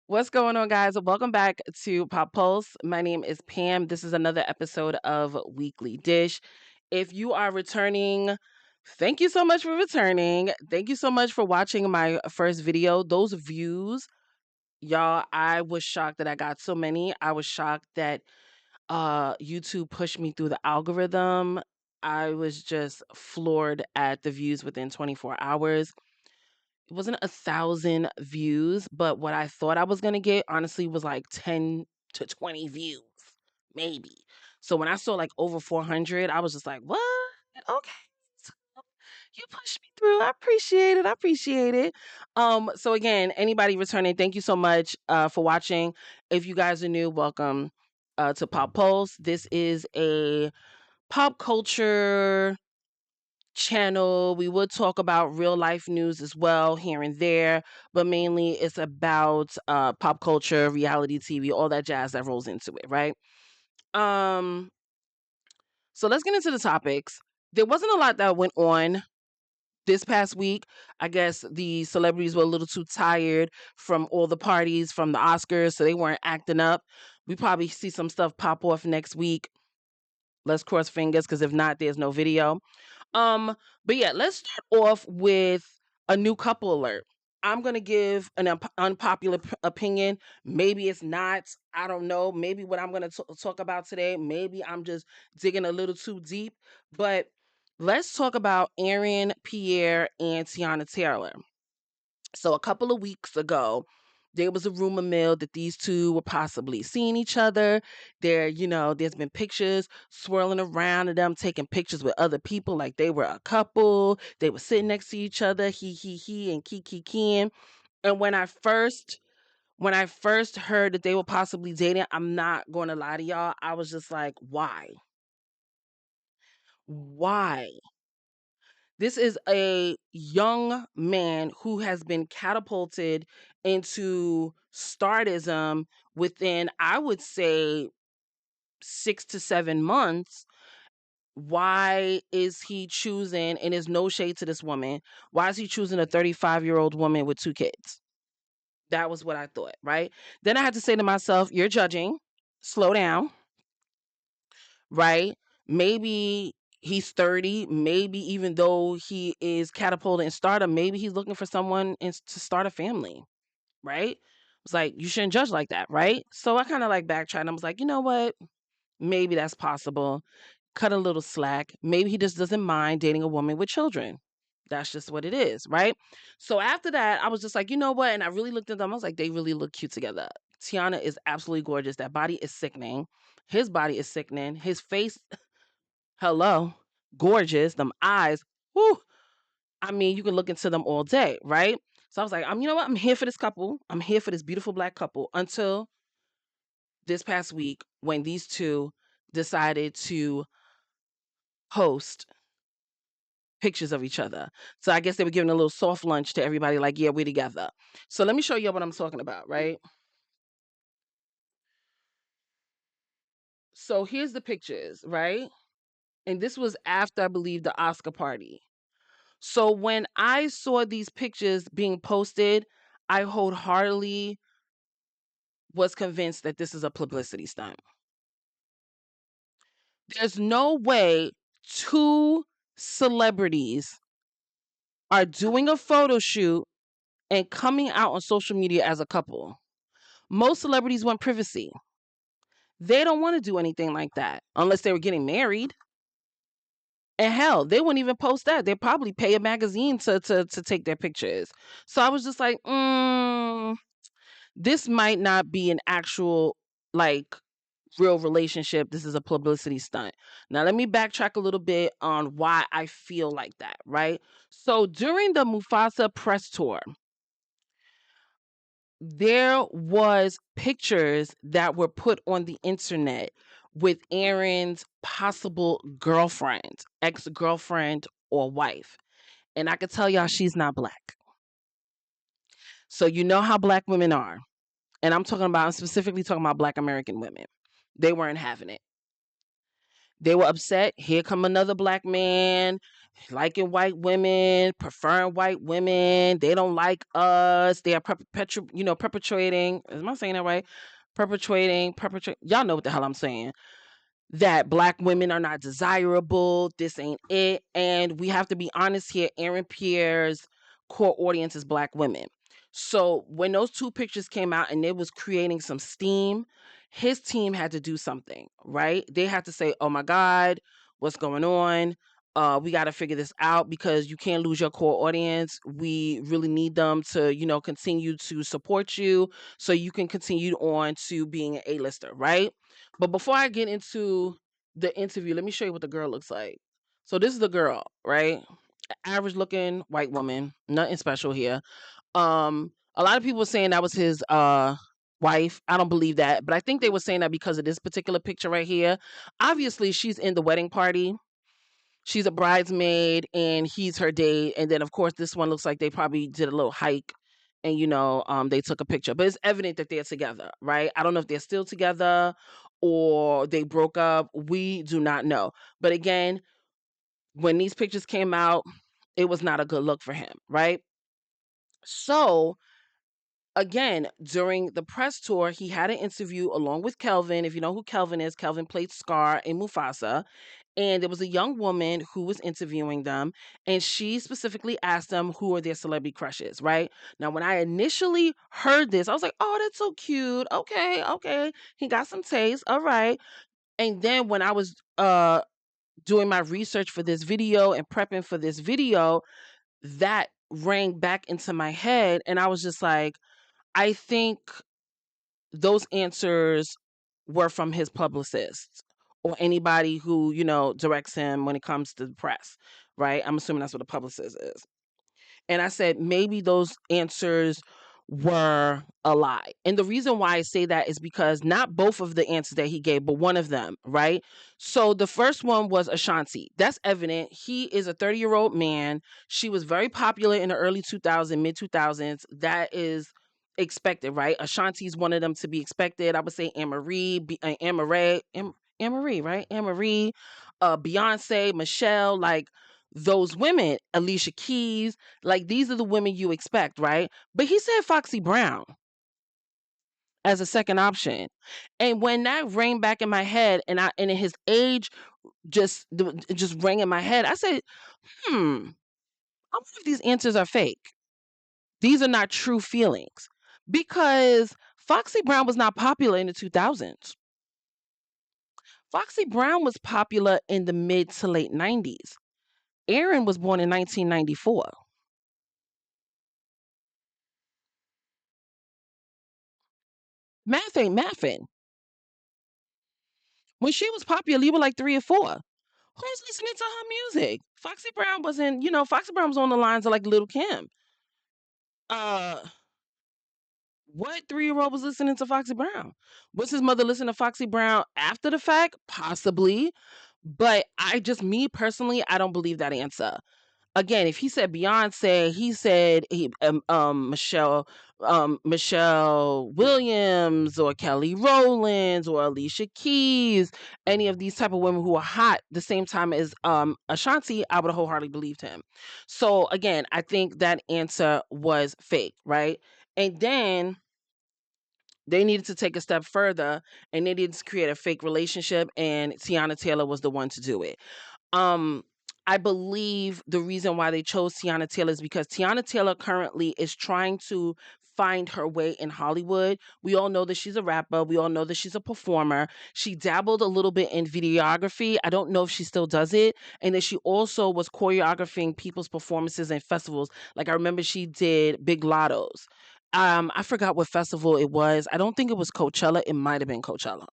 What's going on, guys? Welcome back to Pop Pulse. My name is Pam. This is another episode of Weekly Dish. If you are returning, thank you so much for returning. Thank you so much for watching my first video. Those views, y'all, I was shocked that I got so many. I was shocked that YouTube pushed me through the algorithm. I was just floored at the views within 24 hours. It wasn't 1,000 views, but what I thought I was gonna get honestly was like 10 to 20 views, maybe. So when I saw like over 400, I was just like, what? Okay. So you pushed me through. I appreciate it. I appreciate it. So again, anybody returning, thank you so much for watching. If you guys are new, welcome to Pop Pulse. This is a pop culture channel. We would talk about real life news as well here and there, but mainly it's about pop culture, reality TV, all that jazz that rolls into it, right? Um so let's get into the topics. There wasn't a lot that went on this past week. I guess the celebrities were a little too tired from all the parties from the Oscars, so they weren't acting up. We probably see some stuff pop off next week. Let's cross fingers because if not, there's no video. Um, but yeah, let's start off with a new couple alert. I'm gonna give an unpopular opinion. Maybe it's not. I don't know. Maybe what I'm gonna talk about today. Maybe I'm just digging a little too deep. But let's talk about Aaron, Pierre, and Tiana Taylor. So a couple of weeks ago, there was a rumor mill that these two were possibly seeing each other. There's been pictures swirling around of them taking pictures with other people like they were a couple. They were sitting next to each other, he, and Ken. And when I first heard that they were possibly dating, I'm not going to lie to y'all. I was just like, why? Why? This is a young man who has been catapulted into stardom within, I would say, 6 to 7 months. Why is he choosing, and there's no shade to this woman, why is he choosing a 35-year-old woman with two kids? That was what I thought, right? Then I had to say to myself, you're judging, slow down, right? Maybe he's 30, maybe even though he is catapulted in stardom, maybe he's looking for someone to start a family, right? It's like, you shouldn't judge like that, right? So I kind of like backtracked and I was like, you know what? Maybe that's possible. Cut a little slack. Maybe he just doesn't mind dating a woman with children. That's just what it is, right? So after that, I was just like, you know what? And I really looked at them. I was like, they really look cute together. Tiana is absolutely gorgeous. That body is sickening. His body is sickening. His face, hello, gorgeous. Them eyes, whoo. I mean, you can look into them all day, right? So I was like, you know what? I'm here for this couple. I'm here for this beautiful black couple until this past week when these two decided to post pictures of each other. So I guess they were giving a little soft lunch to everybody, like, yeah, we're together. So let me show you what I'm talking about, right? So here's the pictures, right? And this was after, I believe, the Oscar party. So when I saw these pictures being posted, I wholeheartedly was convinced that this is a publicity stunt. There's no way two celebrities are doing a photo shoot and coming out on social media as a couple. Most celebrities want privacy. They don't want to do anything like that unless they were getting married. And hell, they wouldn't even post that. They'd probably pay a magazine to take their pictures. So I was just like, this might not be an actual, like, real relationship. This is a publicity stunt. Now, let me backtrack a little bit on why I feel like that, right? So during the Mufasa press tour, there was pictures that were put on the internet with Aaron's possible girlfriend, ex-girlfriend or wife. And I could tell y'all she's not black. So you know how black women are. And I'm specifically talking about black American women. They weren't having it. They were upset. Here come another black man liking white women, preferring white women. They don't like us. They are perpetrating. Am I saying that right? Perpetrate. Y'all know what the hell I'm saying, that black women are not desirable. This ain't it. And we have to be honest here. Aaron Pierre's core audience is black women. So when those two pictures came out and it was creating some steam, his team had to do something, right? They had to say, oh my God, what's going on? We got to figure this out because you can't lose your core audience. We really need them to, continue to support you so you can continue on to being an A-lister, right? But before I get into the interview, let me show you what the girl looks like. So this is the girl, right? Average looking white woman, nothing special here. A lot of people were saying that was his wife. I don't believe that, but I think they were saying that because of this particular picture right here. Obviously, she's in the wedding party. She's a bridesmaid and he's her date. And then of course this one looks like they probably did a little hike and they took a picture. But it's evident that they're together, right? I don't know if they're still together or they broke up. We do not know. But again, when these pictures came out, it was not a good look for him, right? So again, during the press tour, he had an interview along with Kelvin. If you know who Kelvin is, Kelvin played Scar in Mufasa. And there was a young woman who was interviewing them, and she specifically asked them who are their celebrity crushes, right? Now, when I initially heard this, I was like, oh, that's so cute. Okay, okay. He got some taste. All right. And then when I was doing my research for this video and prepping for this video, that rang back into my head. And I was just like, I think those answers were from his publicists or anybody who, directs him when it comes to the press, right? I'm assuming that's what a publicist is. And I said, maybe those answers were a lie. And the reason why I say that is because not both of the answers that he gave, but one of them, right? So the first one was Ashanti. That's evident. He is a 30-year-old man. She was very popular in the early 2000s, mid 2000s. That is expected, right? Ashanti's one of them to be expected. I would say Anne-Marie, right? Anne-Marie, Beyonce, Michelle, like those women, Alicia Keys, like these are the women you expect, right? But he said Foxy Brown as a second option. And when that rang back in my head and his age just rang in my head, I said, I wonder if these answers are fake. These are not true feelings. Because Foxy Brown was not popular in the 2000s. Foxy Brown was popular in the mid to late 90s. Aaron was born in 1994. Math ain't mathing. When she was popular, you were like 3 or 4. Who's listening to her music? Foxy Brown wasn't, Foxy Brown was on the lines of like Little Kim. Uh, what 3-year-old was listening to Foxy Brown? Was his mother listening to Foxy Brown after the fact? Possibly. But me personally, I don't believe that answer. Again, if he said Beyonce, he said Michelle Williams or Kelly Rowlands or Alicia Keys, any of these type of women who are hot the same time as Ashanti, I would have wholeheartedly believed him. So again, I think that answer was fake, right? And then they needed to take a step further and they needed to create a fake relationship, and Tiana Taylor was the one to do it. Um, I believe the reason why they chose Tiana Taylor is because Tiana Taylor currently is trying to find her way in Hollywood. We all know that she's a rapper. We all know that she's a performer. She dabbled a little bit in videography. I don't know if she still does it. And then she also was choreographing people's performances and festivals. Like I remember she did Big Lottos. I forgot what festival it was. I don't think it was Coachella. It might have been Coachella,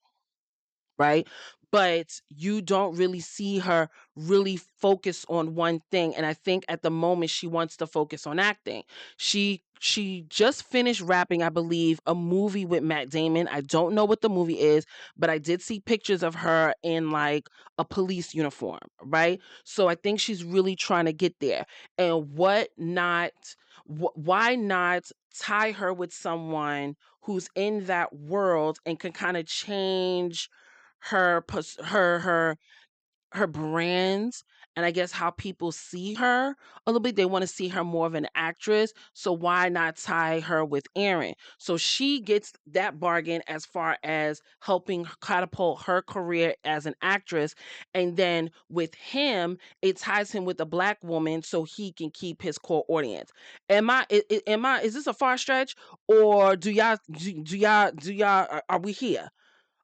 right? But you don't really see her really focus on one thing. And I think at the moment she wants to focus on acting. She just finished wrapping, I believe, a movie with Matt Damon. I don't know what the movie is, but I did see pictures of her in like a police uniform, right? So I think she's really trying to get there. And why not tie her with someone who's in that world and can kind of change her her brands and I guess how people see her a little bit. They want to see her more of an actress. So why not tie her with Aaron? So she gets that bargain as far as helping catapult her career as an actress. And then with him, it ties him with a black woman so he can keep his core audience. Is this a far stretch, or do y'all are we here?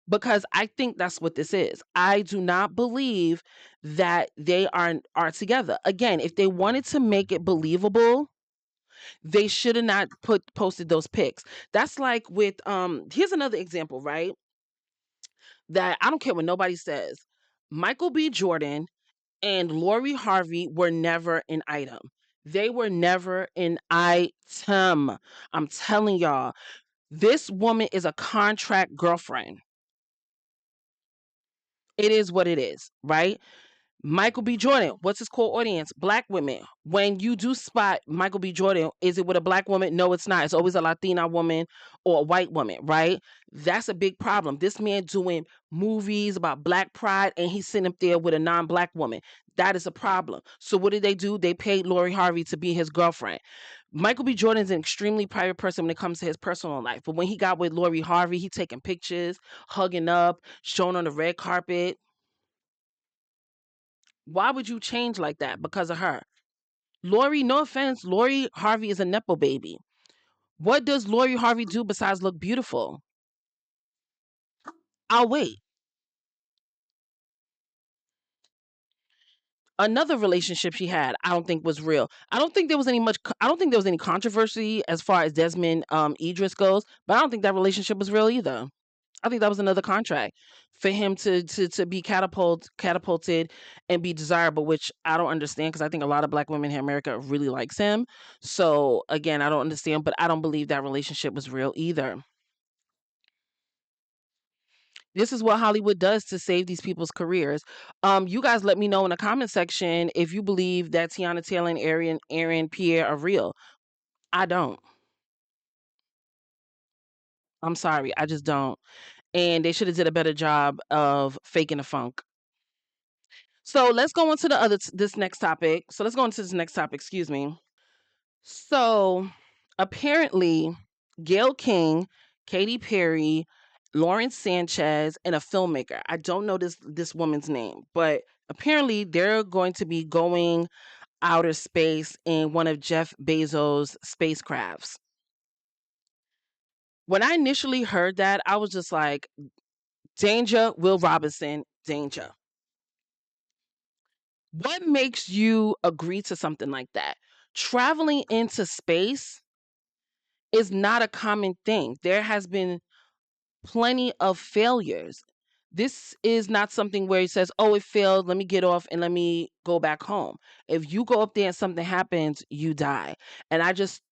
Because I think that's what this is. I do not believe that they are together. Again, if they wanted to make it believable, they should have not posted those pics. That's like with here's another example, right? That I don't care what nobody says. Michael B. Jordan and Lori Harvey were never an item. They were never an item. I'm telling y'all, this woman is a contract girlfriend. It is what it is, right? Michael B. Jordan, what's his core audience? Black women. When you do spot Michael B. Jordan, is it with a black woman? No, it's not. It's always a Latina woman or a white woman, right? That's a big problem. This man doing movies about black pride and he's sitting up there with a non-black woman. That is a problem. So what did they do? They paid Lori Harvey to be his girlfriend. Michael B. Jordan is an extremely private person when it comes to his personal life. But when he got with Lori Harvey, he taking pictures, hugging up, showing on the red carpet. Why would you change like that because of her? Lori, no offense, Lori Harvey is a Nepo baby. What does Lori Harvey do besides look beautiful? I'll wait. Another relationship she had, I don't think was real. I don't think there was any controversy as far as Desmond Idris goes, but I don't think that relationship was real either. I think that was another contract for him to be catapulted and be desirable, which I don't understand because I think a lot of black women in America really likes him. So again, I don't understand, but I don't believe that relationship was real either. This is what Hollywood does to save these people's careers. You guys let me know in the comment section if you believe that Tiana Taylor and Aaron Pierre are real. I don't. I'm sorry, I just don't. And they should have did a better job of faking the funk. So let's go on to this next topic. So let's go into this next topic. Excuse me. So apparently, Gayle King, Katy Perry, Lauren Sanchez, and a filmmaker. I don't know this woman's name, but apparently they're going to be going outer space in one of Jeff Bezos' spacecrafts. When I initially heard that, I was just like, danger, Will Robinson, danger. What makes you agree to something like that? Traveling into space is not a common thing. There has been plenty of failures. This is not something where he says, "Oh, it failed. Let me get off and let me go back home." If you go up there and something happens, you die. And I just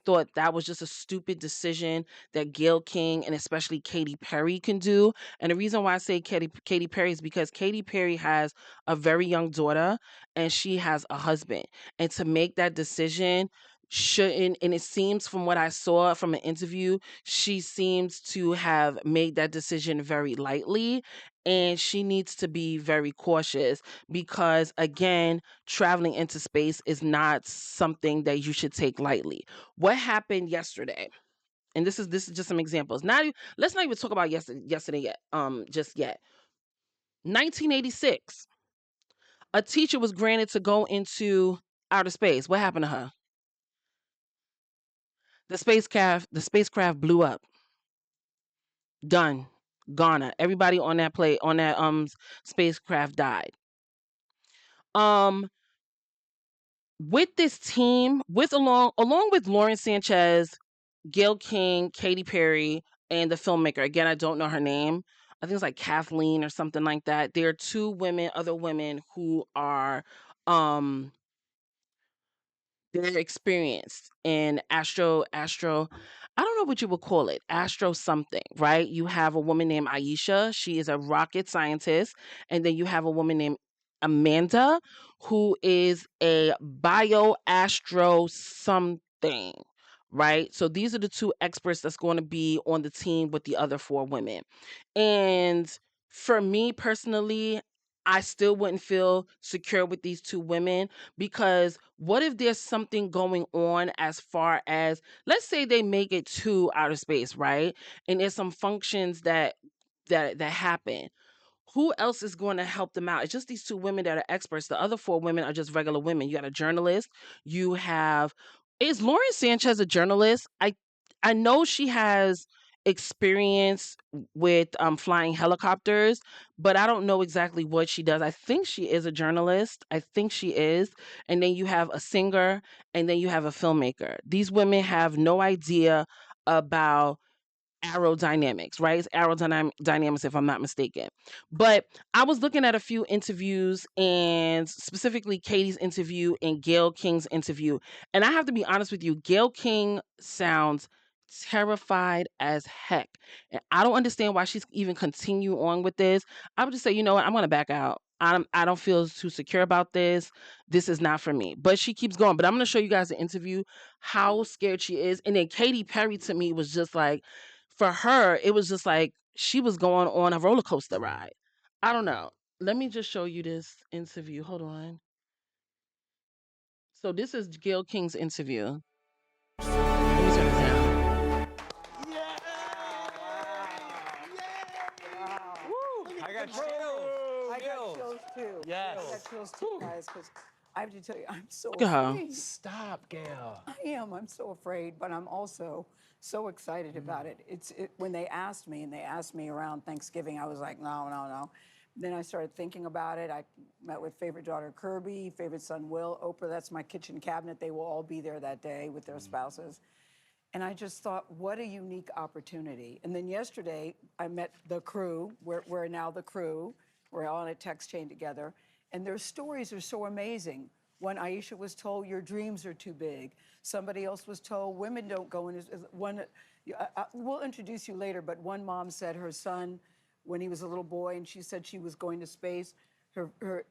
thought that was just a stupid decision that Gail King and especially Katy Perry can do. And the reason why I say Katy Perry is because Katy Perry has a very young daughter and she has a husband. And to make that decision shouldn't, and it seems from what I saw from an interview, she seems to have made that decision very lightly, and she needs to be very cautious because again, traveling into space is not something that you should take lightly. What happened yesterday? And this is just some examples. Now let's not even talk about yesterday yet. Just yet. 1986. A teacher was granted to go into outer space. What happened to her? The spacecraft blew up. Done. Ghana. Everybody on that spacecraft died. Um with this team, with along with Lauren Sanchez, Gail King, Katy Perry, and the filmmaker. Again, I don't know her name. I think it's like Kathleen or something like that. There are other women who are um they're experienced in astro I don't know what you would call it, astro something, right? You have a woman named Aisha. She is a rocket scientist. And then you have a woman named Amanda, who is a bio astro something, right? So these are the two experts that's going to be on the team with the other four women. And for me personally, I still wouldn't feel secure with these two women, because what if there's something going on, as far as, let's say they make it to outer space, right? And there's some functions that happen. Who else is going to help them out? It's just these two women that are experts. The other four women are just regular women. You got a journalist. You have, is Lauren Sanchez a journalist? I know she has experience with flying helicopters, but I don't know exactly what she does. I think she is a journalist. I think she is. And then you have a singer, and then you have a filmmaker. These women have no idea about aerodynamics, right? It's aerodynamics, if I'm not mistaken. But I was looking at a few interviews, and specifically Katie's interview and Gayle King's interview. And I have to be honest with you, Gayle King sounds terrified as heck. And I don't understand why she's even continue on with this. I would just say, you know what, I'm gonna back out. I don't feel too secure about this. This is not for me. But she keeps going. But I'm gonna show you guys the interview, how scared she is. And then Katy Perry, to me, was just like, for her, it was just like she was going on a roller coaster ride. I don't know. Let me just show you this interview. Hold on. So this is Gayle King's interview. Let me turn this down. I got chills. I got chills too. Yes. I got chills too, guys, because I have to tell you, I'm so Look at her. afraid. Stop, Gayle. I am. I'm so afraid, but I'm also so excited about it. When they asked me, and they asked me around Thanksgiving, I was like, no, no, no. Then I started thinking about it. I met with favorite daughter Kirby, favorite son Will, Oprah. That's my kitchen cabinet. They will all be there that day with their spouses. And I just thought, what a unique opportunity. And then yesterday, I met the crew. We're now the crew. We're all on a text chain together. And their stories are so amazing. When Aisha was told, your dreams are too big. Somebody else was told, women don't go in. We'll introduce you later, but one mom said her son, when he was a little boy, and she said she was going to space,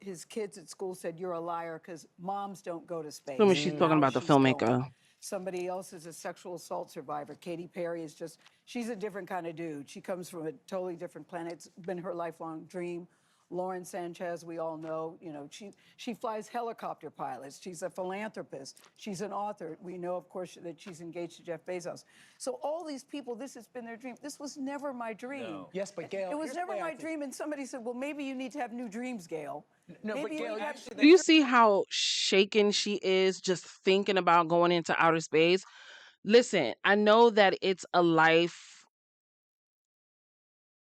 his kids at school said, you're a liar, because moms don't go to space. She's talking Now about the she's going. filmmaker. Somebody else is a sexual assault survivor. Katy Perry is just, she's a different kind of dude. She comes from a totally different planet. It's been her lifelong dream. Lauren Sanchez, we all know, she flies helicopter pilots. She's a philanthropist. She's an author. We know, of course, that she's engaged to Jeff Bezos. So all these people, this has been their dream. This was never my dream. No. Yes, but Gayle, it was here's the never way I my think. dream. And somebody said, well, maybe you need to have new dreams, Gayle. No, Maybe but you Gayle, need to have- actually, Do you see how shaken she is just thinking about going into outer space? Listen, I know that it's a life,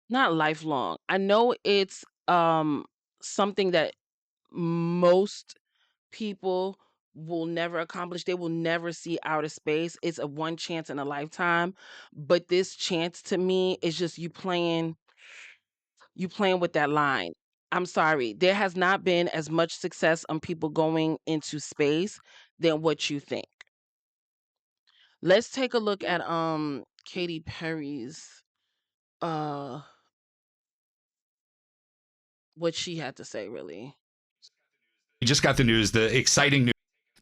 not lifelong. I know it's something that most people will never accomplish. They will never see outer space. It's a one chance in a lifetime. But this chance, to me, is just you playing with that line. I'm sorry. There has not been as much success on people going into space than what you think. Let's take a look at Katy Perry's uh what she had to say, really. We just got the news, the exciting news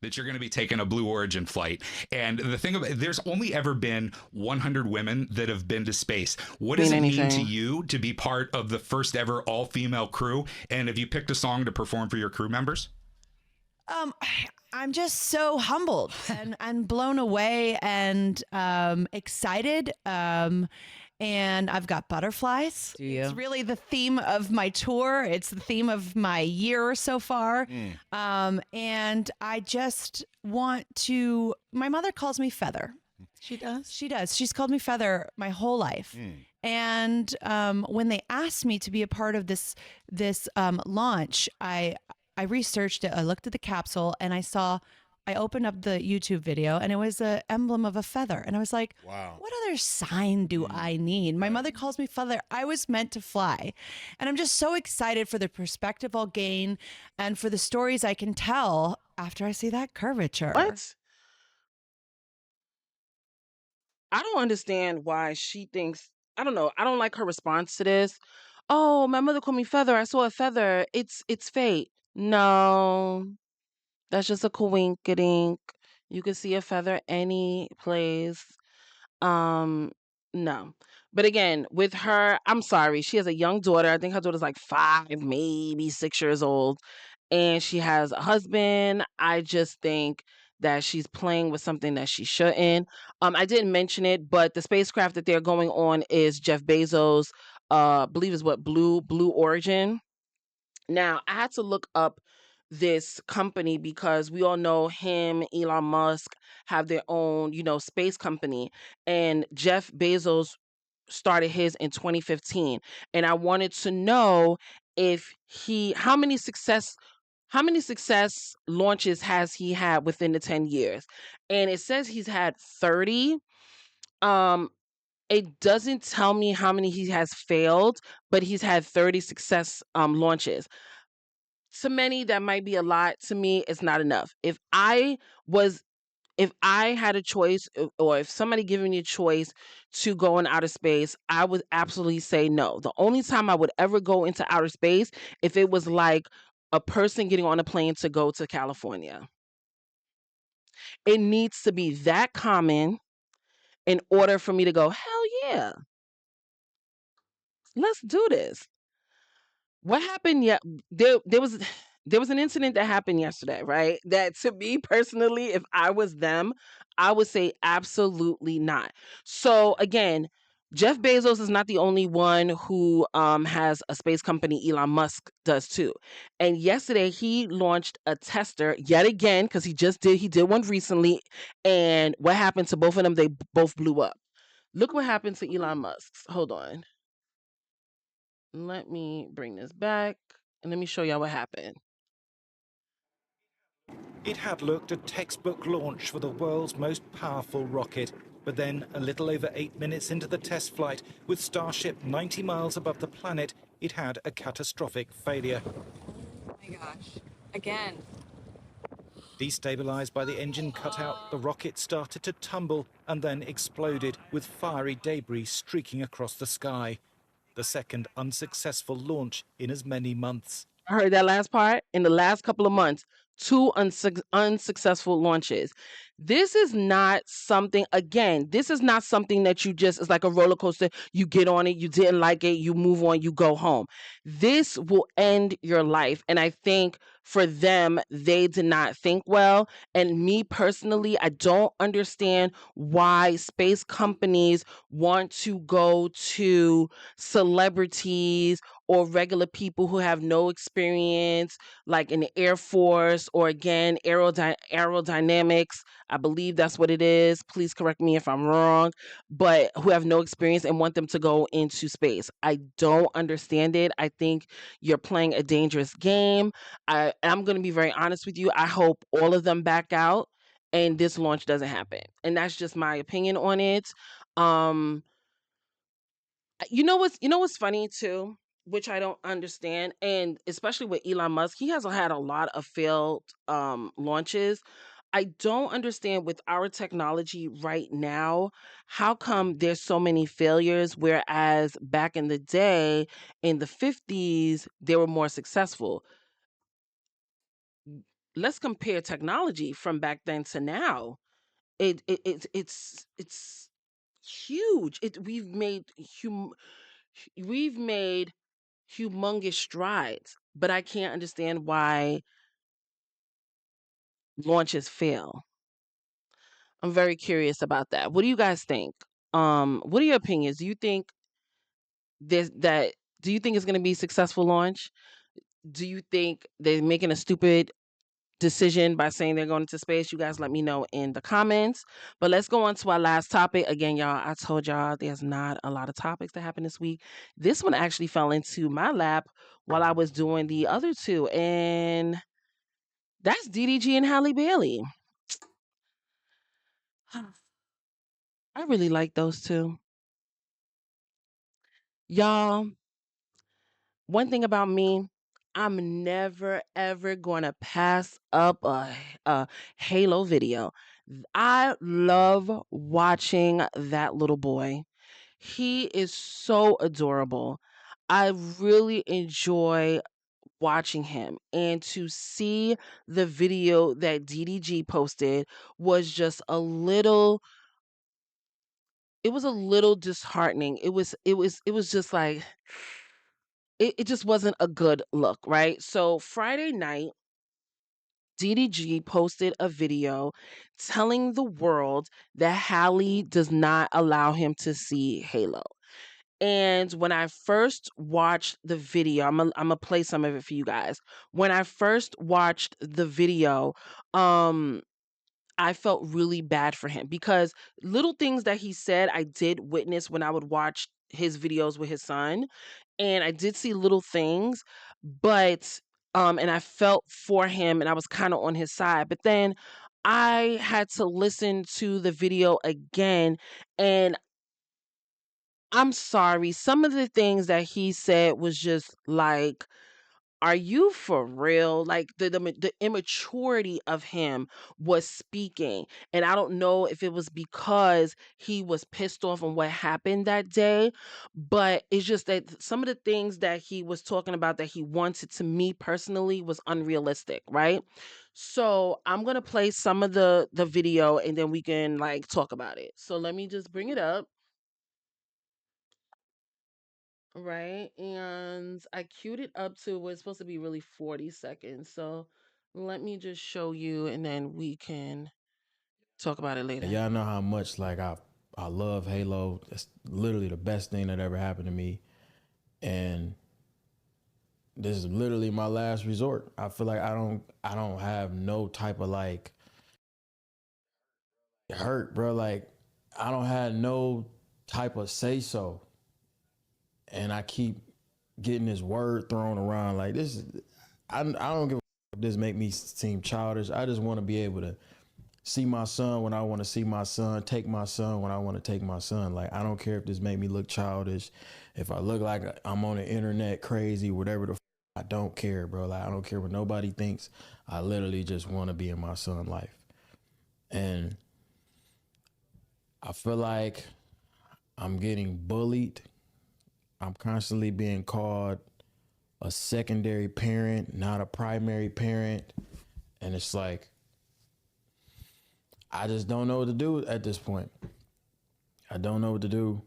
that you're going to be taking a Blue Origin flight. And the thing about there's only ever been 100 women that have been to space. What does it mean to you to be part of the first ever all-female crew? And have you picked a song to perform for your crew members? I'm just so humbled and blown away and excited. And I've got butterflies. Do you? It's really the theme of my tour. It's the theme of my year so far. And I just want to. My mother calls me Feather. She does? She does. She's called me Feather my whole life. And when they asked me to be a part of this launch, I researched it. I looked at the capsule and I opened up the YouTube video and it was an emblem of a feather. And I was like, wow, what other sign do I need? My mother calls me Feather. I was meant to fly. And I'm just so excited for the perspective I'll gain and for the stories I can tell after I see that curvature. What? I don't understand why she thinks, I don't know. I don't like her response to this. Oh, my mother called me Feather. I saw a feather. It's fate. No. That's just a coinkydink. You can see a feather any place. Um, No. But again, with her, I'm sorry. She has a young daughter. I think her daughter's like 5, maybe 6 years old. And she has a husband. I just think that she's playing with something that she shouldn't. I didn't mention it, but the spacecraft that they're going on is Jeff Bezos, believe is what, Blue Origin. Now, I had to look up this company because we all know him, Elon Musk have their own, space company, and Jeff Bezos started his in 2015. And I wanted to know if he how many success launches has he had within the 10 years? And it says he's had 30. Um it doesn't tell me how many he has failed, but he's had 30 success launches. To many that might be a lot, to me it's not enough. Was if I had a choice, or if somebody giving me a choice to go in outer space, I would absolutely say no. The only time I would ever go into outer space if it was like a person getting on a plane to go to California. It needs to be that common in order for me to go, hell yeah, let's do this. What happened? Yeah, there was there was an incident that happened yesterday, right? That to me personally, if I was them, I would say absolutely not. So again, Jeff Bezos is not the only one who has a space company. Elon Musk does too. And yesterday he launched a tester yet again because he did one recently. And what happened to both of them? They both blew up. Look what happened to Elon Musk's. Hold on. Let me bring this back and let me show y'all what happened. It had looked a textbook launch for the world's most powerful rocket. But then, a little over 8 minutes into the test flight, with Starship 90 miles above the planet, it had a catastrophic failure. Oh my gosh. Again. Destabilized by the engine cutout, the rocket started to tumble and then exploded, with fiery debris streaking across the sky. The second unsuccessful launch in as many months. I heard that last part. In the last couple of months, two unsuccessful launches. This is not something, again, this is not something that you just, it's like a roller coaster. You get on it, you didn't like it, you move on, you go home. This will end your life. And I think for them, they did not think well. And me personally, I don't understand why space companies want to go to celebrities or regular people who have no experience, like in the Air Force, or again, aerodynamics. I believe that's what it is. Please correct me if I'm wrong, but who have no experience and want them to go into space. I don't understand it. I think you're playing a dangerous game. I'm going to be very honest with you. I hope all of them back out and this launch doesn't happen. And that's just my opinion on it. Um, you know what's funny too, which I don't understand, and especially with Elon Musk, he has had a lot of failed launches. I don't understand with our technology right now, how come there's so many failures, whereas back in the day, in the 50s, they were more successful. Let's compare technology from back then to now. It's huge. We've made humongous strides, but I can't understand why launches fail. I'm very curious about that. What do you guys think? What are your opinions? There's that do you think it's going to be a successful launch? Do you think they're making a stupid decision by saying they're going into space? You guys let me know in the comments. But let's go on to our last topic. Again, y'all, I told y'all there's not a lot of topics that happened this week. This one actually fell into my lap while I was doing the other two, and that's DDG and Halle Bailey. I really like those two. Y'all, one thing about me, I'm never ever going to pass up a Halo video. I love watching that little boy. He is so adorable. I really enjoy watching him. And to see the video that DDG posted was just a little it was a little disheartening. It was just like it just wasn't a good look, right? So Friday night, DDG posted a video telling the world that Halle does not allow him to see Halo. And when I first watched the video, I'm gonna play some of it for you guys. When I first watched the video, um, I felt really bad for him because little things that he said, I did witness when I would watch his videos with his son, and I did see little things, but and I felt for him and I was kind of on his side. But then I had to listen to the video again, and I'm sorry, some of the things that he said was just like, are you for real? Like the immaturity of him was speaking. And I don't know if it was because he was pissed off on what happened that day, but it's just that some of the things that he was talking about that he wanted, to me personally, was unrealistic, right? So I'm gonna play some of the video and then we can like talk about it. So let me just bring it up. Right, and I queued it up to where it's supposed to be really 40 seconds. So let me just show you and then we can talk about it later. Y'all know how much like I love Halo. It's literally the best thing that ever happened to me. And this is literally my last resort. I feel like I don't have no type of like hurt, bro. Like I don't have no type of say so. And I keep getting this word thrown around like this is I don't give a if this make me seem childish. I just want to be able to see my son when I want to see my son, take my son when I want to take my son. Like, I don't care if this make me look childish, if I look like I'm on the internet crazy, whatever I don't care, bro. Like, I don't care what nobody thinks. I literally just want to be in my son's life. And I feel like I'm getting bullied. I'm constantly being called a secondary parent, not a primary parent. And it's like, I just don't know what to do at this point. I don't know what to do.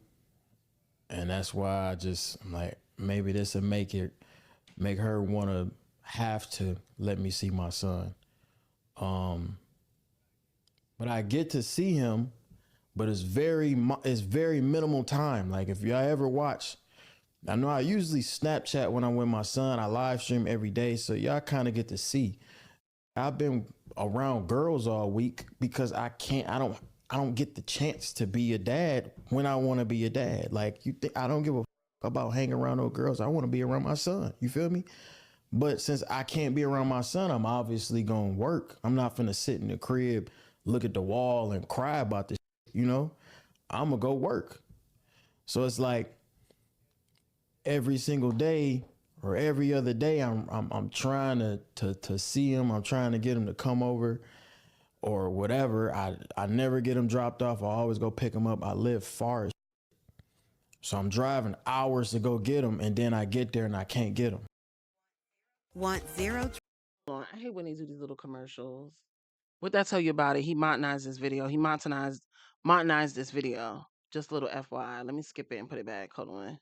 And that's why I'm like, maybe this will make her want to have to let me see my son. But I get to see him, but it's very minimal time. Like if y'all ever watch, I know I usually Snapchat when I'm with my son. I live stream every day, so y'all kind of get to see. I've been around girls all week because I don't get the chance to be a dad when I want to be a dad. Like you think I don't give a about hanging around those girls. I want to be around my son. You feel me? But since I can't be around my son, I'm obviously going to work. I'm not finna sit in the crib, look at the wall and cry about this, you know? I'm going to go work. So it's like every single day or every other day, I'm trying to see him. I'm trying to get him to come over or whatever. I never get him dropped off. I always go pick him up. I live far as so I'm driving hours to go get him, and then I get there and I can't get him. Want zero? I hate when they do these little commercials. What that tell you about it? He monetized this video. He monetized this video. Just a little FYI. Let me skip it and put it back. Hold on.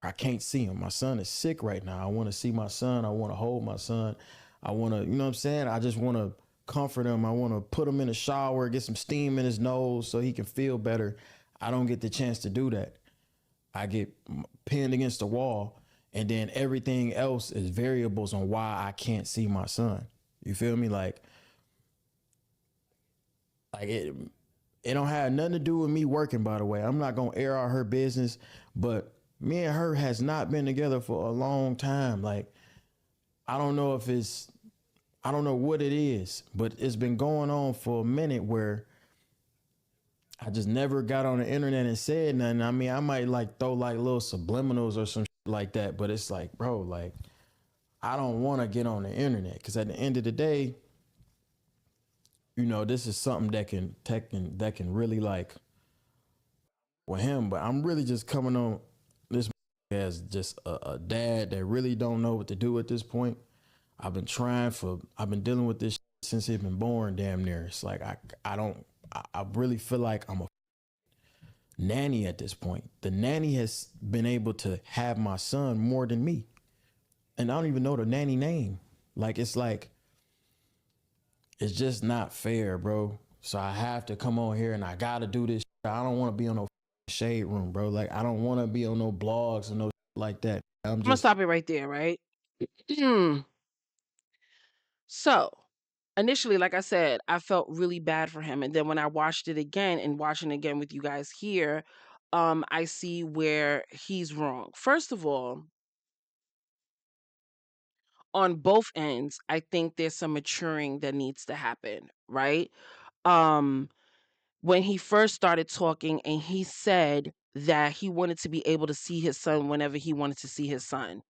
I can't see him. My son is sick right now. I want to see my son. I want to hold my son. I want to, you know what I'm saying? I just want to comfort him. I want to put him in the shower, get some steam in his nose so he can feel better. I don't get the chance to do that. I get pinned against the wall, and then everything else is variables on why I can't see my son. You feel me? Like it don't have nothing to do with me working, by the way. I'm not going to air out her business, but me and her has not been together for a long time. Like, I don't know what it is, but it's been going on for a minute where I just never got on the internet and said nothing. I mean, I might like throw like little subliminals or some shit like that, but it's like, bro, like, I don't want to get on the internet because at the end of the day, you know, this is something that can really like with him, but I'm really just coming on this as just a dad that really don't know what to do at this point. I've been dealing with this since he's been born damn near. It's like, I really feel like I'm nanny at this point. The nanny has been able to have my son more than me. And I don't even know the nanny name. It's just not fair, bro. So I have to come on here and I gotta do this. I don't want to be on no shade room, bro. I don't want to be on no blogs and no like that. I'm gonna stop it right there, right? So initially, like I said, I felt really bad for him. And then when I watched it again and watching it again with you guys here, I see where he's wrong. First of all, on both ends, I think there's some maturing that needs to happen, right? Um, when he first started talking and he said that he wanted to be able to see his son whenever he wanted to see his son.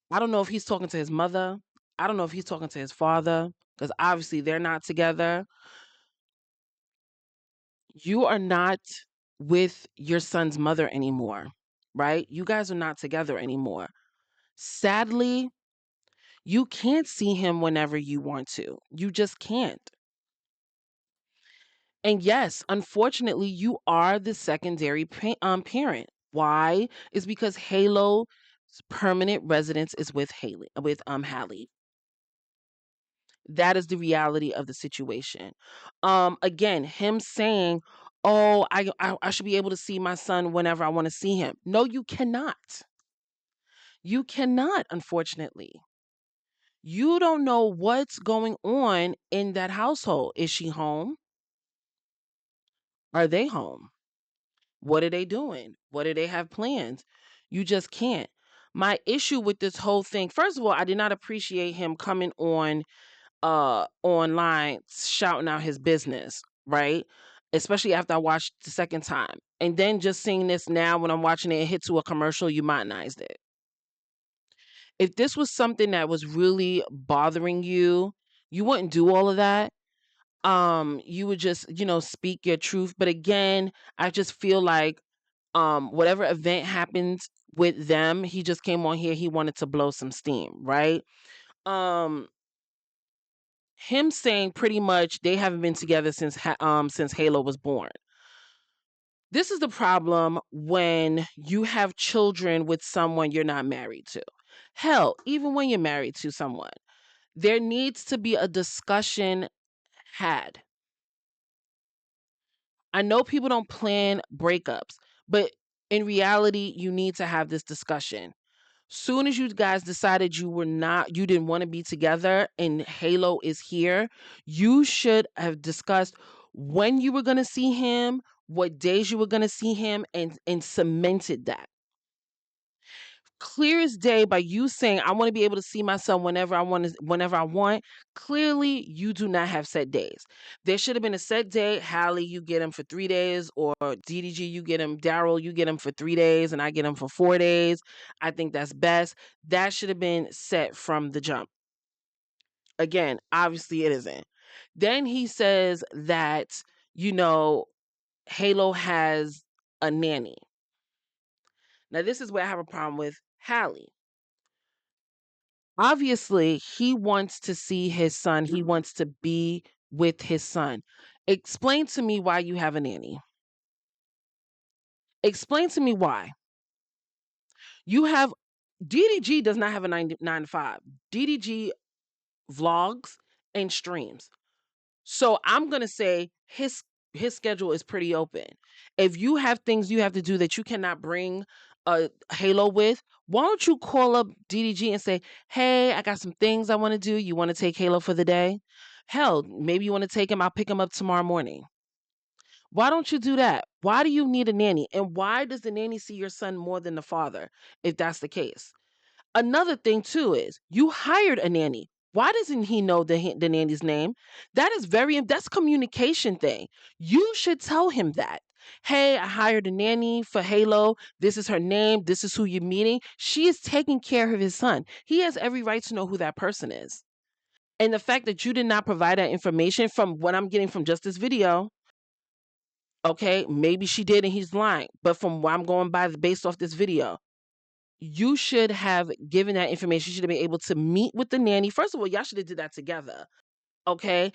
I don't know if he's talking to his mother. I don't know if he's talking to his father, because obviously they're not together. You are not with your son's mother anymore, right? You guys are not together anymore. Sadly, you can't see him whenever you want to. You just can't. And yes, unfortunately, you are the secondary parent. Why? Is because Halo's permanent residence is with Halle. That is the reality of the situation. Again, him saying, "Oh, I should be able to see my son whenever I want to see him." No, you cannot. You cannot, unfortunately. You don't know what's going on in that household. Is she home? Are they home? What are they doing? What do they have plans? You just can't. My issue with this whole thing, first of all, I did not appreciate him coming on online shouting out his business, right? Especially after I watched the second time. And then just seeing this now when I'm watching it hit to a commercial, you modernized it. If this was something that was really bothering you, you wouldn't do all of that. You would just, speak your truth. But again, I just feel like whatever event happens with them, he just came on here, he wanted to blow some steam, right? Um him saying pretty much they haven't been together since Halo was born. This is the problem when you have children with someone you're not married to. Hell, even when you're married to someone, there needs to be a discussion had. I know people don't plan breakups, but in reality, you need to have this discussion. Soon as you guys decided you didn't want to be together and Halo is here, you should have discussed when you were going to see him, what days you were going to see him, and cemented that clear as day by you saying I want to be able to see my son whenever I want. Clearly you do not have set days. There should have been a set day. Halle, you get him for 3 days, or DDG, you get him, Daryl, you get him for 3 days and I get him for 4 days. I think that's best. That should have been set from the jump. Again, obviously it isn't. Then he says that, Halo has a nanny. Now this is where I have a problem with Halle. Obviously, he wants to see his son. He wants to be with his son. Explain to me why you have a nanny. Explain to me why. You have DDG does not have a 9 to 5. DDG vlogs and streams. So I'm going to say his schedule is pretty open. If you have things you have to do that you cannot bring a Halo with, why don't you call up DDG and say, "Hey, I got some things I want to do. You want to take Halo for the day?" Hell, maybe you want to take him. I'll pick him up tomorrow morning. Why don't you do that? Why do you need a nanny? And why does the nanny see your son more than the father, if that's the case? Another thing too is you hired a nanny. Why doesn't he know the nanny's name? That's communication thing. You should tell him that. "Hey, I hired a nanny for Halo. This is her name. This is who you're meeting. She is taking care of his son." He has every right to know who that person is. And the fact that you did not provide that information, from what I'm getting from just this video, okay, maybe she did and he's lying. But from what I'm going by based off this video, you should have given that information. You should have been able to meet with the nanny. First of all, y'all should have did that together. Okay.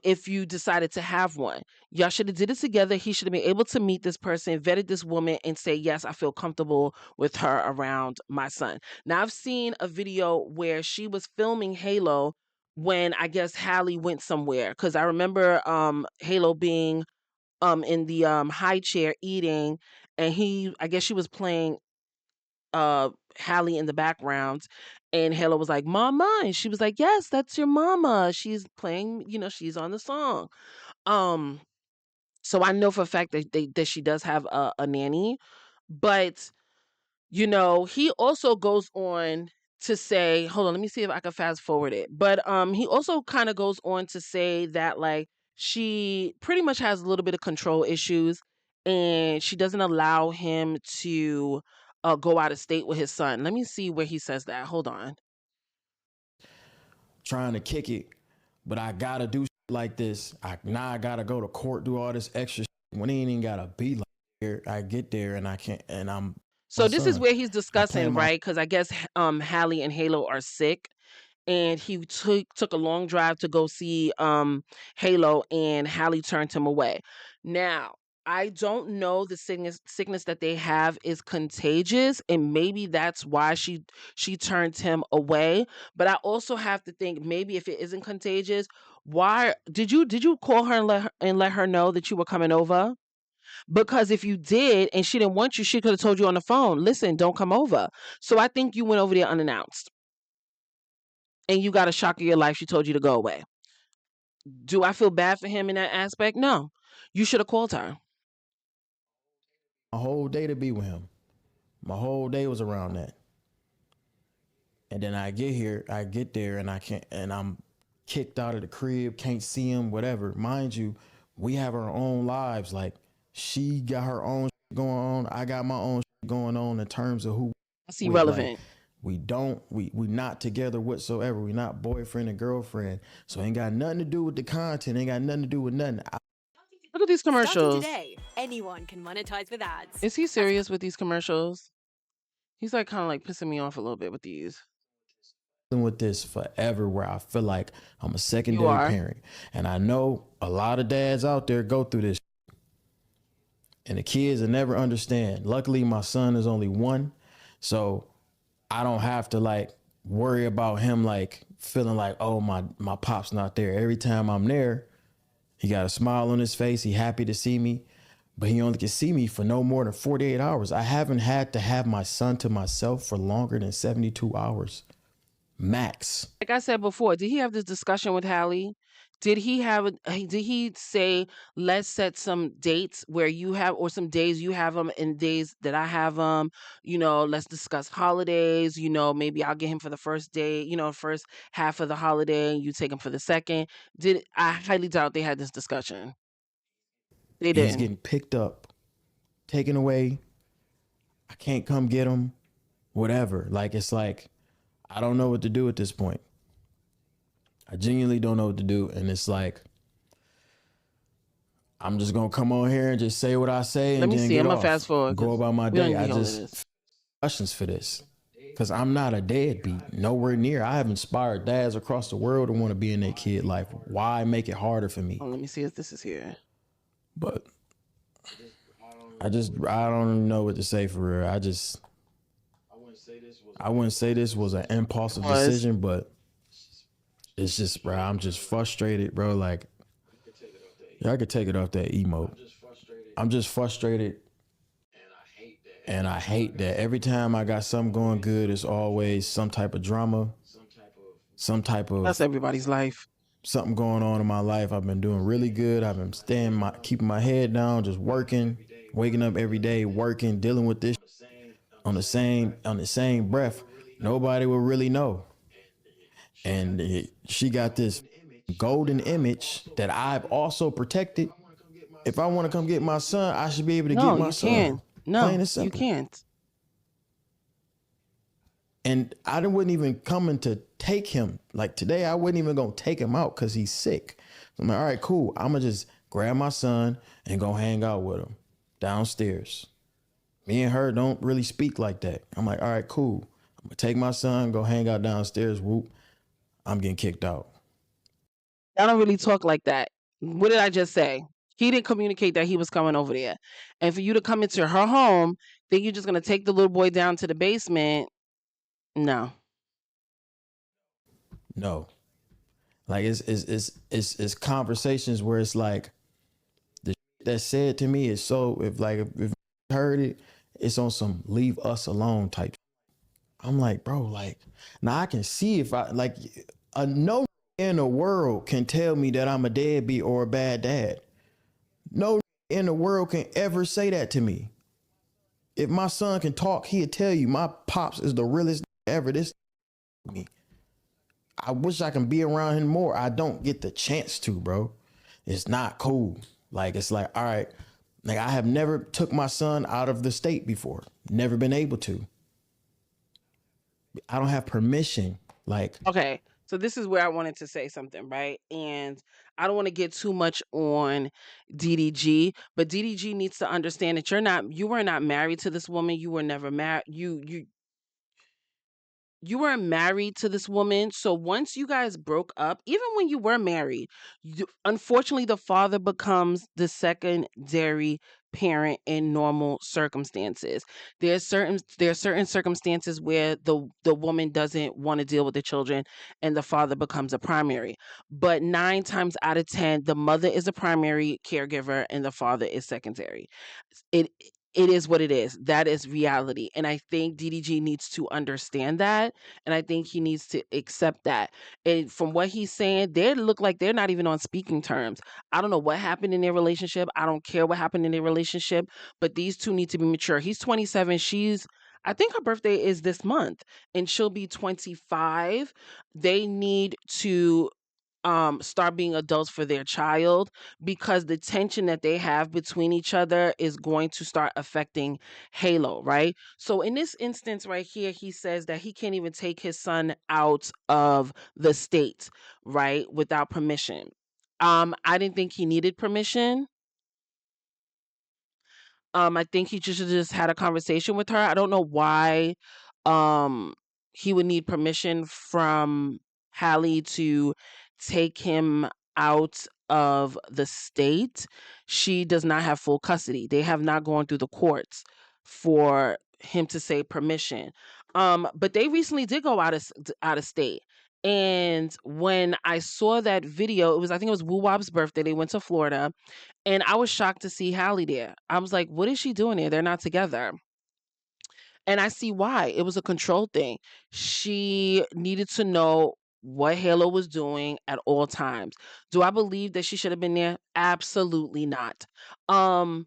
If you decided to have one, y'all should have did it together. He should have been able to meet this person, vetted this woman, and say, yes, I feel comfortable with her around my son. Now I've seen a video where she was filming Halo when I guess Halle went somewhere. Cause I remember Halo being in the high chair eating, and I guess she was playing Halle in the background, and Halo was like, "Mama," and she was like, "Yes, that's your mama. She's playing, she's on the song." Um, so I know for a fact that she does have a nanny, but he also goes on to say, hold on, let me see if I can fast forward it. But he also kind of goes on to say that like she pretty much has a little bit of control issues, and she doesn't allow him to go out of state with his son. Let me see where he says that. Hold on. Trying to kick it, but I gotta do like this. Now I gotta go to court, do all this extra when it ain't even gotta be like here. I get there and I can't, and I'm So my this is son. where he's I discussing, plan my right? Because I guess Halle and Halo are sick, and he took a long drive to go see Halo, and Halle turned him away. Now, I don't know the sickness that they have is contagious, and maybe that's why she turned him away. But I also have to think maybe if it isn't contagious, why did you call her and let her know that you were coming over? Because if you did and she didn't want you, she could have told you on the phone, listen, don't come over. So I think you went over there unannounced and you got a shock of your life. She told you to go away. Do I feel bad for him in that aspect? No. You should have called her. whole day to be with him. My whole day was around that. And then I get there and I can't, and I'm kicked out of the crib, can't see him, whatever. Mind you, we have our own lives. Like she got her own going on. I got my own going on in terms of who That's with. Like irrelevant. we not together whatsoever. We not boyfriend and girlfriend. So ain't got nothing to do with the content. Ain't got nothing to do with nothing. Look at these Starting commercials. today, anyone can monetize with ads. Is he serious with these commercials? He's like kind of like pissing me off a little bit with these. With this forever where I feel like I'm a You secondary are. parent. And I know a lot of dads out there go through this. And the kids will never understand. Luckily, my son is only 1. So I don't have to like worry about him like feeling like, oh, my pop's not there. Every time I'm there, he got a smile on his face. He happy to see me. But he only can see me for no more than 48 hours. I haven't had to have my son to myself for longer than 72 hours. Max. Like I said before, did he have this discussion with Halle? Did he say, let's set some dates where you have, or some days you have them and days that I have them, let's discuss holidays, maybe I'll get him for the first day, first half of the holiday and you take him for the second. I highly doubt they had this discussion. They He's didn't. getting picked up, taken away. I can't come get him, whatever. Like, it's like, I don't know what to do at this point. I genuinely don't know what to do. And it's like, I'm just going to come on here and just say what I say. Let and me then see. get I'm going off. to fast forward. Go about my we don't day. need I all of just this. questions for this because I'm not a deadbeat. Nowhere near. I have inspired dads across the world to want to be in their kid life. Why make it harder for me? Oh, let me see if this is here. But I don't know what to say for real. I wouldn't say this was an impulsive decision, but it's just, bro, I'm just frustrated, bro. Like, yeah, I could take it off that emote. I'm just frustrated. And I hate that every time I got something going good, it's always some type of drama, some type of That's everybody's life. something going on in my life. I've been doing really good. I've been keeping my head down, just working, waking up every day, working, dealing with this on the same breath. Nobody will really know. And she got this golden image that I've also protected. If I want to come get my son, I should be able to get my son. Can. No, Plain and you simple. can't. And I wasn't even coming to take him. Like today, I wasn't even going to take him out because he's sick. So I'm like, all right, cool. I'm going to just grab my son and go hang out with him downstairs. Me and her don't really speak like that. I'm like, all right, cool. I'm going to take my son, go hang out downstairs. Whoop. I'm getting kicked out. Y'all don't really talk like that. What did I just say? He didn't communicate that he was coming over there. And for you to come into her home, then you're just gonna take the little boy down to the basement. No. No. Like it's conversations where it's like the that's said to me is so if heard it, it's on some leave us alone type. I'm like, bro, like now I can see if I like no in the world can tell me that I'm a deadbeat or a bad dad. No in the world can ever say that to me. If my son can talk, he'll tell you my pops is the realest ever. This me. I wish I can be around him more. I don't get the chance to, bro. It's not cool. Like it's like, all right, like I have never took my son out of the state before. Never been able to. I don't have permission. Like, Okay. So this is where I wanted to say something, right? And I don't want to get too much on DDG, but DDG needs to understand that you were not married to this woman. You were never married. You weren't married to this woman. So once you guys broke up, even when you were married, unfortunately, the father becomes the secondary parent in normal circumstances. There are certain circumstances where the woman doesn't want to deal with the children and the father becomes a primary. But 9 times out of 10, the mother is a primary caregiver and the father is secondary. It it is what it is. That is reality. And I think DDG needs to understand that. And I think he needs to accept that. And from what he's saying, they look like they're not even on speaking terms. I don't know what happened in their relationship. I don't care what happened in their relationship, but these two need to be mature. He's 27. I think her birthday is this month and she'll be 25. They need to start being adults for their child, because the tension that they have between each other is going to start affecting Halo, right? So in this instance right here, he says that he can't even take his son out of the state, right, without permission. I didn't think he needed permission. I think he just had a conversation with her. I don't know why um he would need permission from Halle to take him out of the state. She does not have full custody. They have not gone through the courts for him to say permission. But they recently did go out of state. And when I saw that video, I think it was Woo Wop's birthday. They went to Florida and I was shocked to see Halle there. I was like, what is she doing there? They're not together. And I see why. It was a control thing. She needed to know what Halo was doing at all times. Do I believe that she should have been there? Absolutely not. Um,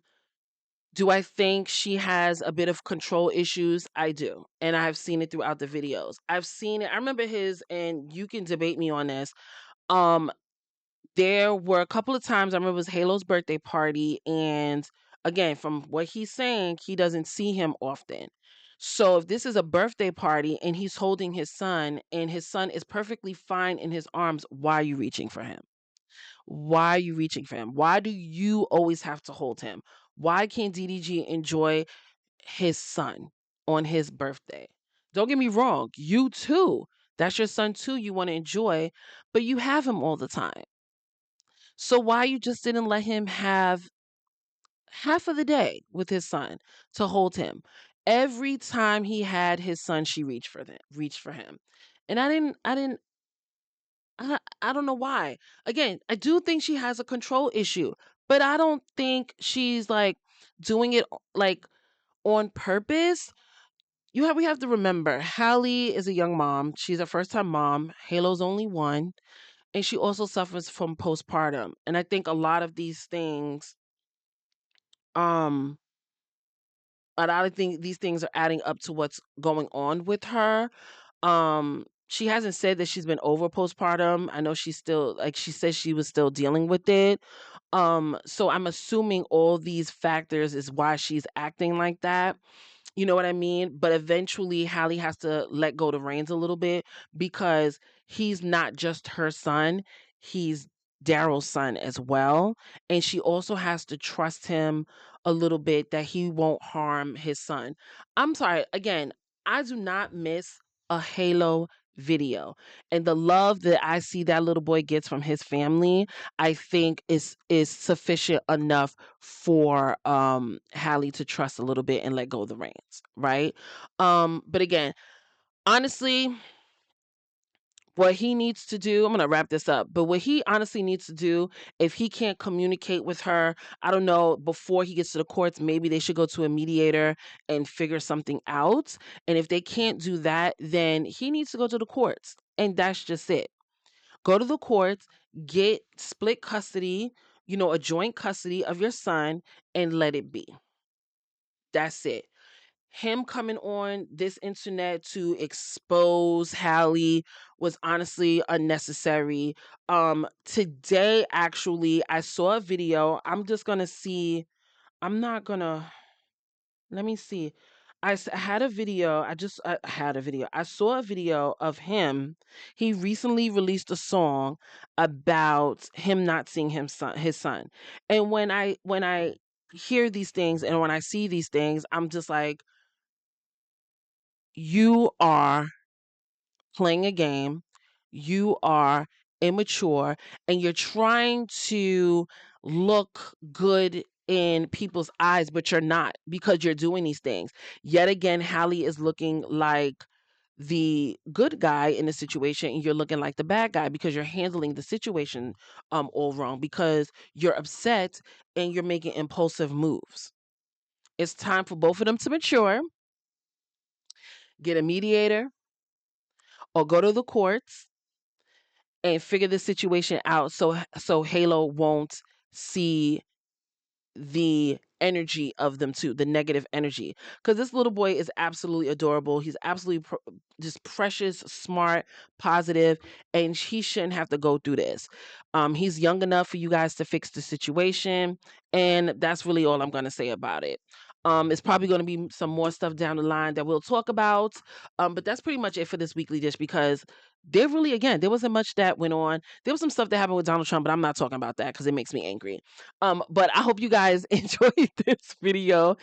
do I think she has a bit of control issues? I do. And I've seen it throughout the videos. I've seen it. I remember his, and you can debate me on this. Um, there were a couple of times I remember it was Halo's birthday party, and again, from what he's saying, he doesn't see him often. So if this is a birthday party and he's holding his son and his son is perfectly fine in his arms, why are you reaching for him? Why are you reaching for him? Why do you always have to hold him? Why can't DDG enjoy his son on his birthday? Don't get me wrong, you too. That's your son too, you want to enjoy, but you have him all the time. So why you just didn't let him have half of the day with his son to hold him? Every time he had his son, she reached for him. And I don't know why. Again, I do think she has a control issue, but I don't think she's like doing it like on purpose. We have to remember, Halle is a young mom. She's a first time mom. Halo's only one. And she also suffers from postpartum. And I think a lot of these things um but I think these things are adding up to what's going on with her. She hasn't said that she's been over postpartum. I know she's still, like, she says she was still dealing with it. So I'm assuming all these factors is why she's acting like that. You know what I mean? But eventually, Halle has to let go the reins a little bit, because he's not just her son, he's Daryl's son as well. And she also has to trust him a little bit that he won't harm his son. I'm sorry, again, I do not miss a Halo video. And the love that I see that little boy gets from his family, I think is sufficient enough for Halle to trust a little bit and let go of the reins, right? But again, honestly, what he needs to do, I'm going to wrap this up, but what he honestly needs to do, if he can't communicate with her, I don't know, before he gets to the courts, maybe they should go to a mediator and figure something out. And if they can't do that, then he needs to go to the courts. And that's just it. Go to the courts, get split custody, a joint custody of your son, and let it be. That's it. Him coming on this internet to expose Halle was honestly unnecessary. Today actually I saw a video. I'm not gonna let me see. Had a video. I had a video. I saw a video of him. He recently released a song about him not seeing his son. And when I hear these things and when I see these things, I'm just like, you are playing a game, you are immature, and you're trying to look good in people's eyes, but you're not because you're doing these things. Yet again, Halle is looking like the good guy in the situation, and you're looking like the bad guy because you're handling the situation all wrong because you're upset and you're making impulsive moves. It's time for both of them to mature, get a mediator, or go to the courts and figure the situation out so Halo won't see the energy of them too, the negative energy. Because this little boy is absolutely adorable. He's absolutely just precious, smart, positive, and he shouldn't have to go through this. He's young enough for you guys to fix the situation, and that's really all I'm going to say about it. It's probably going to be some more stuff down the line that we'll talk about. But that's pretty much it for this weekly dish because there wasn't much that went on. There was some stuff that happened with Donald Trump, but I'm not talking about that because it makes me angry. But I hope you guys enjoyed this video.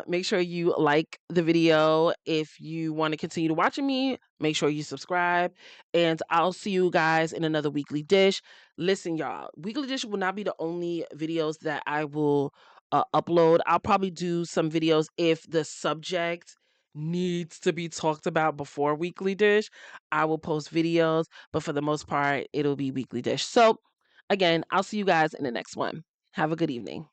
Make sure you like the video. If you want to continue to watching me, make sure you subscribe. And I'll see you guys in another weekly dish. Listen, y'all, weekly dish will not be the only videos that I will upload. I'll probably do some videos if the subject needs to be talked about before weekly dish. I will post videos, but for the most part, it'll be weekly dish. So again, I'll see you guys in the next one. Have a good evening.